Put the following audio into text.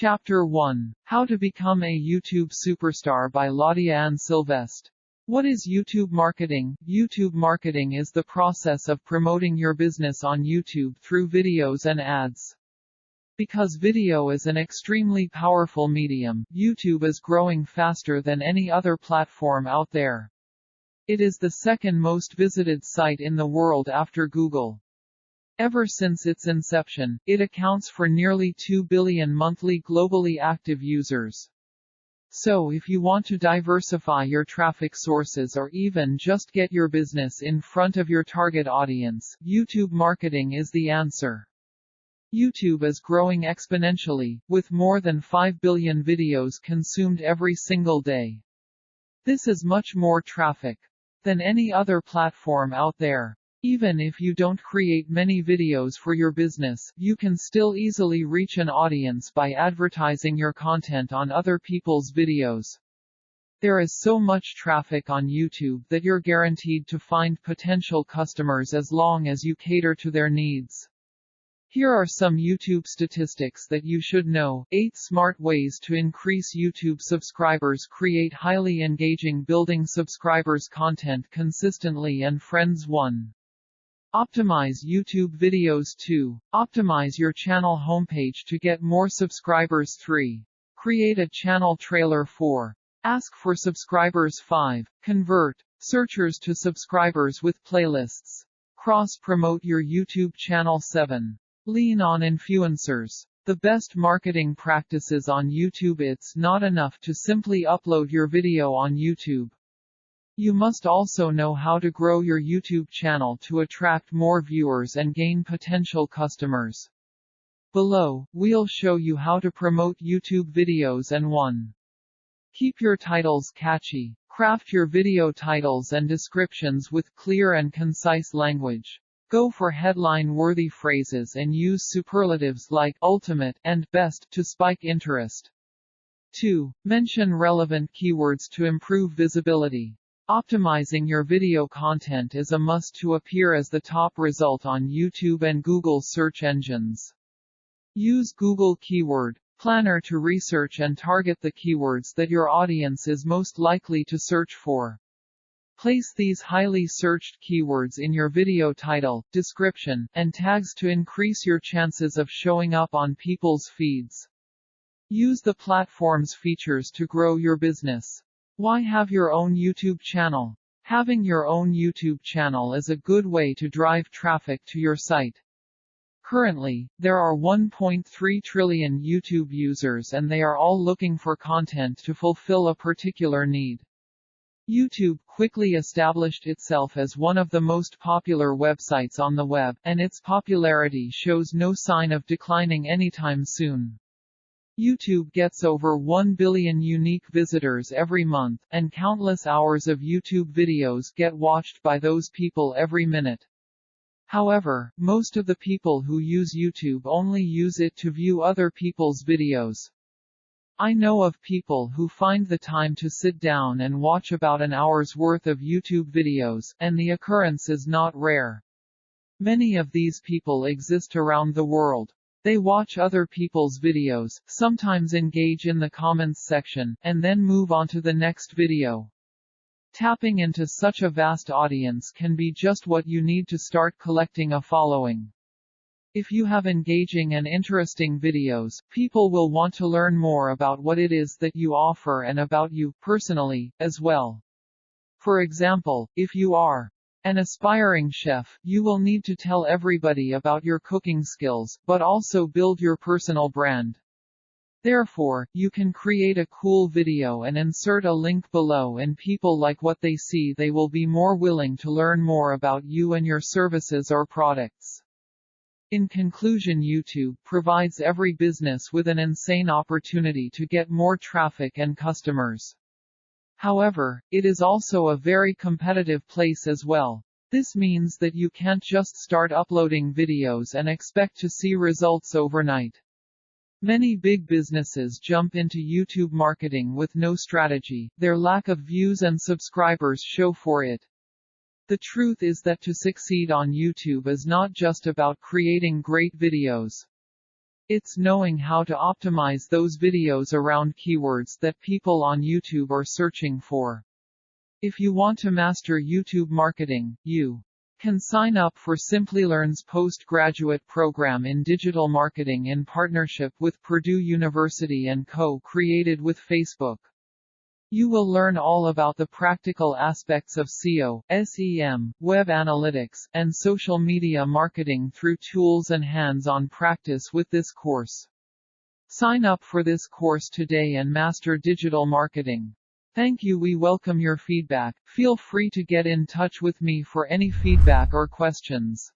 Chapter 1. How to Become a YouTube Superstar by Laudiaann. What is YouTube marketing? YouTube marketing is the process of promoting your business on YouTube through videos and ads. Because video is an extremely powerful medium, YouTube is growing faster than any other platform out there. It is the second most visited site in the world after Google. Ever since its inception, it accounts for nearly 2 billion monthly globally active users. So if you want to diversify your traffic sources or even just get your business in front of your target audience, YouTube marketing is the answer. YouTube is growing exponentially, with more than 5 billion videos consumed every single day. This is much more traffic than any other platform out there. Even if you don't create many videos for your business, you can still easily reach an audience by advertising your content on other people's videos. There is so much traffic on YouTube that you're guaranteed to find potential customers as long as you cater to their needs. Here are some YouTube statistics that you should know. 8 smart ways to increase YouTube subscribers. Create highly engaging building subscribers content consistently and friends. 1. Optimize YouTube videos. 2. Optimize your channel homepage to get more subscribers. 3. Create a channel trailer. 4. Ask for subscribers. 5. Convert searchers to subscribers with playlists. Cross-promote your YouTube channel. 7. Lean on influencers. The best marketing practices on YouTube. It's not enough to simply upload your video on YouTube. You must also know how to grow your YouTube channel to attract more viewers and gain potential customers. Below, we'll show you how to promote YouTube videos. And 1. Keep your titles catchy. Craft your video titles and descriptions with clear and concise language. Go for headline-worthy phrases and use superlatives like ultimate and best to spike interest. 2. Mention relevant keywords to improve visibility. Optimizing your video content is a must to appear as the top result on YouTube and Google search engines. Use Google Keyword Planner to research and target the keywords that your audience is most likely to search for. Place these highly searched keywords in your video title, description, and tags to increase your chances of showing up on people's feeds. Use the platform's features to grow your business. Why have your own YouTube channel? Having your own YouTube channel is a good way to drive traffic to your site. Currently, there are 1.3 trillion YouTube users and they are all looking for content to fulfill a particular need. YouTube quickly established itself as one of the most popular websites on the web, and its popularity shows no sign of declining anytime soon. YouTube gets over 1 billion unique visitors every month, and countless hours of YouTube videos get watched by those people every minute. However, most of the people who use YouTube only use it to view other people's videos. I know of people who find the time to sit down and watch about an hour's worth of YouTube videos, and the occurrence is not rare. Many of these people exist around the world. They watch other people's videos, sometimes engage in the comments section, and then move on to the next video. Tapping into such a vast audience can be just what you need to start collecting a following. If you have engaging and interesting videos, people will want to learn more about what it is that you offer and about you, personally, as well. For example, if you are an aspiring chef, you will need to tell everybody about your cooking skills, but also build your personal brand. Therefore, you can create a cool video and insert a link below, and people like what they see. They will be more willing to learn more about you and your services or products. In conclusion, YouTube provides every business with an insane opportunity to get more traffic and customers. However, it is also a very competitive place as well. This means that you can't just start uploading videos and expect to see results overnight. Many big businesses jump into YouTube marketing with no strategy. Their lack of views and subscribers show for it. The truth is that to succeed on YouTube is not just about creating great videos. It's knowing how to optimize those videos around keywords that people on YouTube are searching for. If you want to master YouTube marketing, you can sign up for Simplilearn's postgraduate program in digital marketing in partnership with Purdue University and co-created with Facebook. You will learn all about the practical aspects of SEO, SEM, web analytics, and social media marketing through tools and hands-on practice with this course. Sign up for this course today and master digital marketing. Thank you. We welcome your feedback. Feel free to get in touch with me for any feedback or questions.